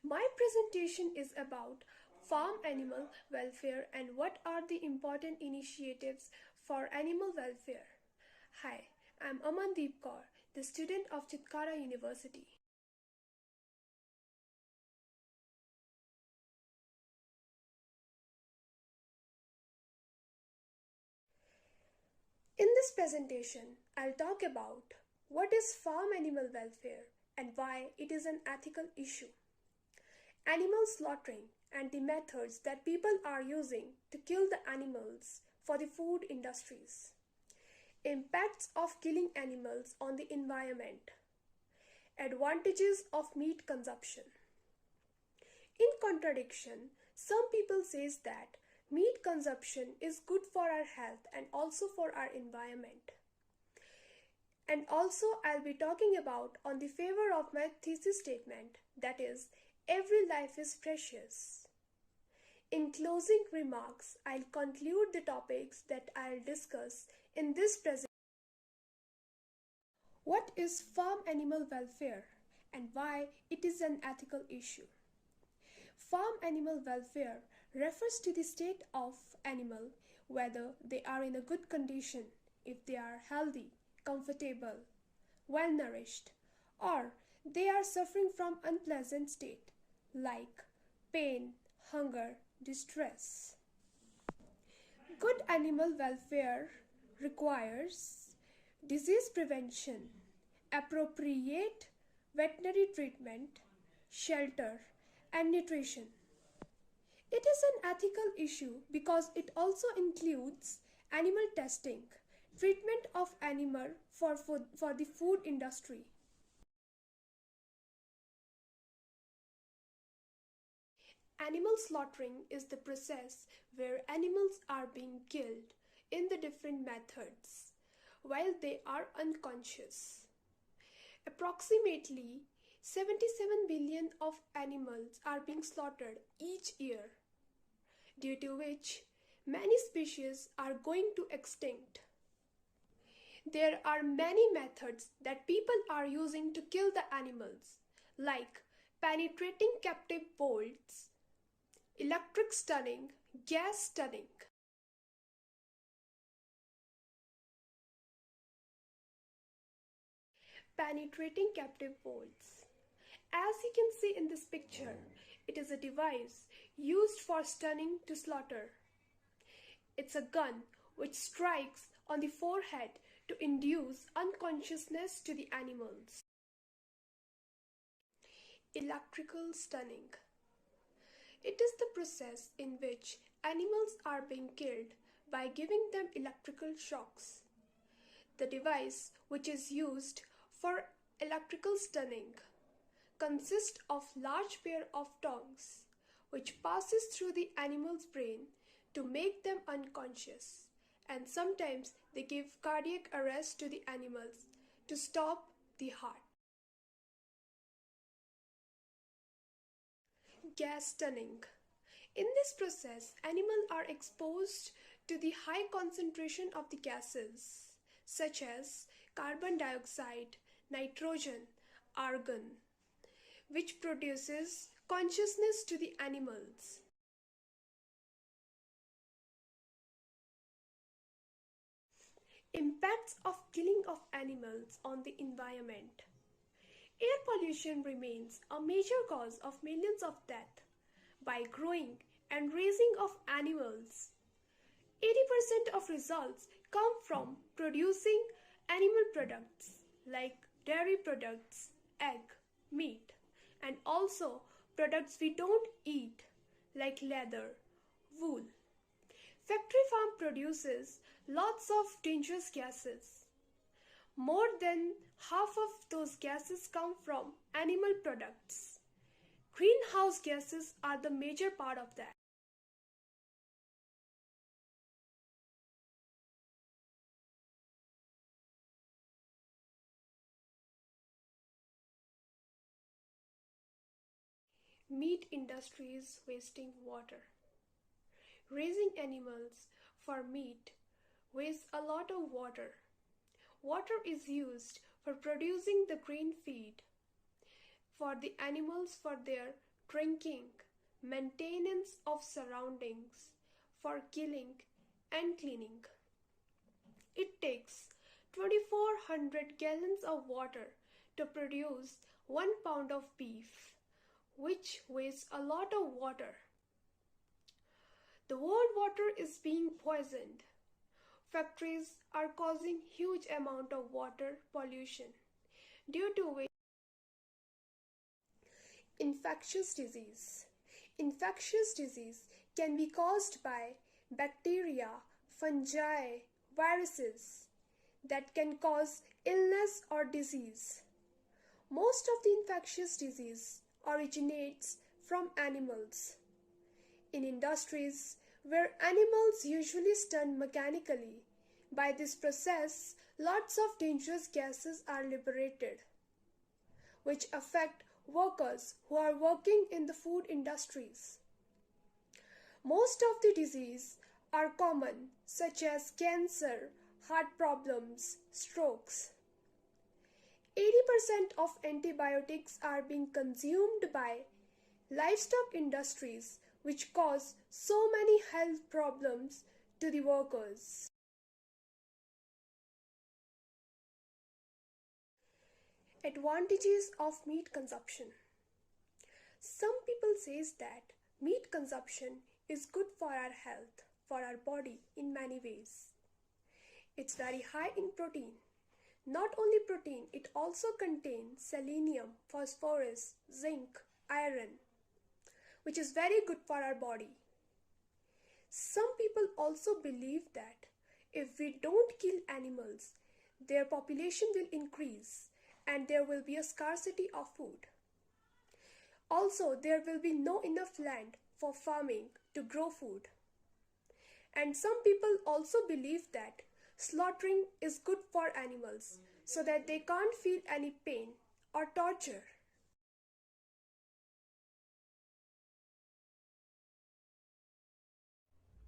My presentation is about farm animal welfare and what are the important initiatives for animal welfare. Hi, I'm Amandeep Kaur, the student of Chitkara University. In this presentation, I'll talk about what is farm animal welfare and why it is an ethical issue. Animal slaughtering and the methods that people are using to kill the animals for the food industries. Impacts of killing animals on the environment. Advantages of meat consumption. In contradiction, some people says that meat consumption is good for our health and also for our environment. And also I'll be talking about on the favor of my thesis statement, that is, every life is precious. In closing remarks, I'll conclude the topics that I'll discuss in this presentation. What is farm animal welfare and why it is an ethical issue? Farm animal welfare refers to the state of animal, whether they are in a good condition, if they are healthy, comfortable, well nourished, or they are suffering from unpleasant state like pain, hunger, distress. Good animal welfare requires disease prevention, appropriate veterinary treatment, shelter, and nutrition. It is an ethical issue because it also includes animal testing, treatment of animal for the food industry. Animal slaughtering is the process where animals are being killed in the different methods while they are unconscious. Approximately 77 billion of animals are being slaughtered each year, due to which many species are going to extinct. There are many methods that people are using to kill the animals, like penetrating captive bolts, electric stunning, gas stunning. Penetrating captive bolts. As you can see in this picture, it is a device used for stunning to slaughter. It's a gun which strikes on the forehead to induce unconsciousness to the animals. Electrical stunning. It is the process in which animals are being killed by giving them electrical shocks. The device which is used for electrical stunning consists of large pair of tongues which passes through the animal's brain to make them unconscious, and sometimes they give cardiac arrest to the animals to stop the heart. Gas stunning. In this process, animals are exposed to the high concentration of the gases such as carbon dioxide, nitrogen, argon, which produces consciousness to the animals. Impacts of killing of animals on the environment. Air pollution remains a major cause of millions of deaths by growing and raising of animals. 80% of results come from producing animal products like dairy products, egg, meat, and also products we don't eat like leather, wool. Factory farm produces lots of dangerous gases. More than half of those gases come from animal products. Greenhouse gases are the major part of that. Meat industries wasting water. Raising animals for meat wastes a lot of water. Water is used for producing the grain feed for the animals for their drinking, maintenance of surroundings, for killing and cleaning. It takes 2400 gallons of water to produce 1 pound of beef, which wastes a lot of water. The world water is being poisoned. Factories are causing huge amount of water pollution, due to which infectious disease. Infectious disease can be caused by bacteria, fungi, viruses that can cause illness or disease. Most of the infectious disease originates from animals. In industries where animals usually stun mechanically, by this process, lots of dangerous gases are liberated, which affect workers who are working in the food industries. Most of the diseases are common, such as cancer, heart problems, strokes. 80% of antibiotics are being consumed by livestock industries, which cause so many health problems to the workers. Advantages of meat consumption. Some people says that meat consumption is good for our health, for our body in many ways. It's very high in protein. Not only protein, it also contains selenium, phosphorus, zinc, iron, which is very good for our body. Some people also believe that if we don't kill animals, their population will increase and there will be a scarcity of food. Also, there will be no enough land for farming to grow food. And some people also believe that slaughtering is good for animals so that they can't feel any pain or torture.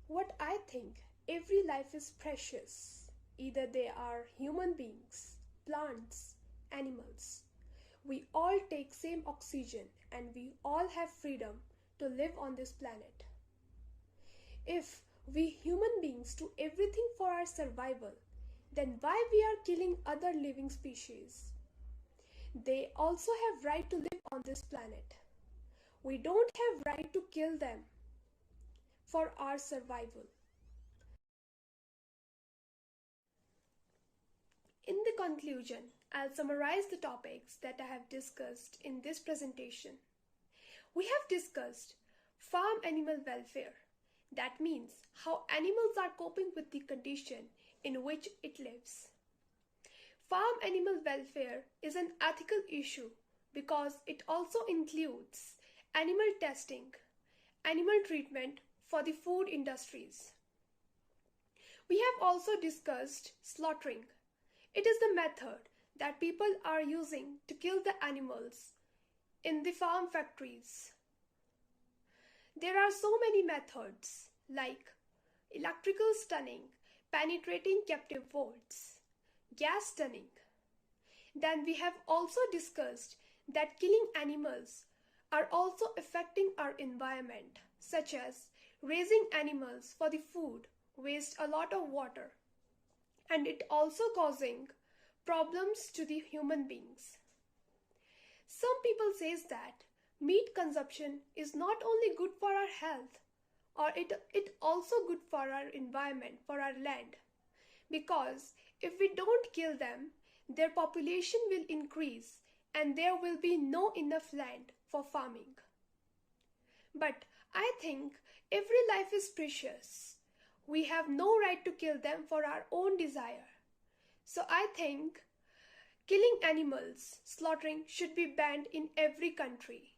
What I think, every life is precious. Either they are human beings, plants, animals. We all take same oxygen and we all have freedom to live on this planet. If we human beings do everything for our survival, then why we are killing other living species? They also have right to live on this planet. We don't have right to kill them for our survival. In the conclusion, I'll summarize the topics that I have discussed in this presentation. We have discussed farm animal welfare. That means how animals are coping with the condition in which it lives. Farm animal welfare is an ethical issue because it also includes animal testing, animal treatment for the food industries. We have also discussed slaughtering. It is the method that people are using to kill the animals in the farm factories. There are so many methods like electrical stunning, penetrating captive volts, gas stunning. Then we have also discussed that killing animals are also affecting our environment, such as raising animals for the food waste a lot of water, and it also causing problems to the human beings. Some people says that meat consumption is not only good for our health, or it also good for our environment, for our land, because if we don't kill them, their population will increase and there will be no enough land for farming. But I think every life is precious. We have no right to kill them for our own desire. So I think killing animals, slaughtering should be banned in every country.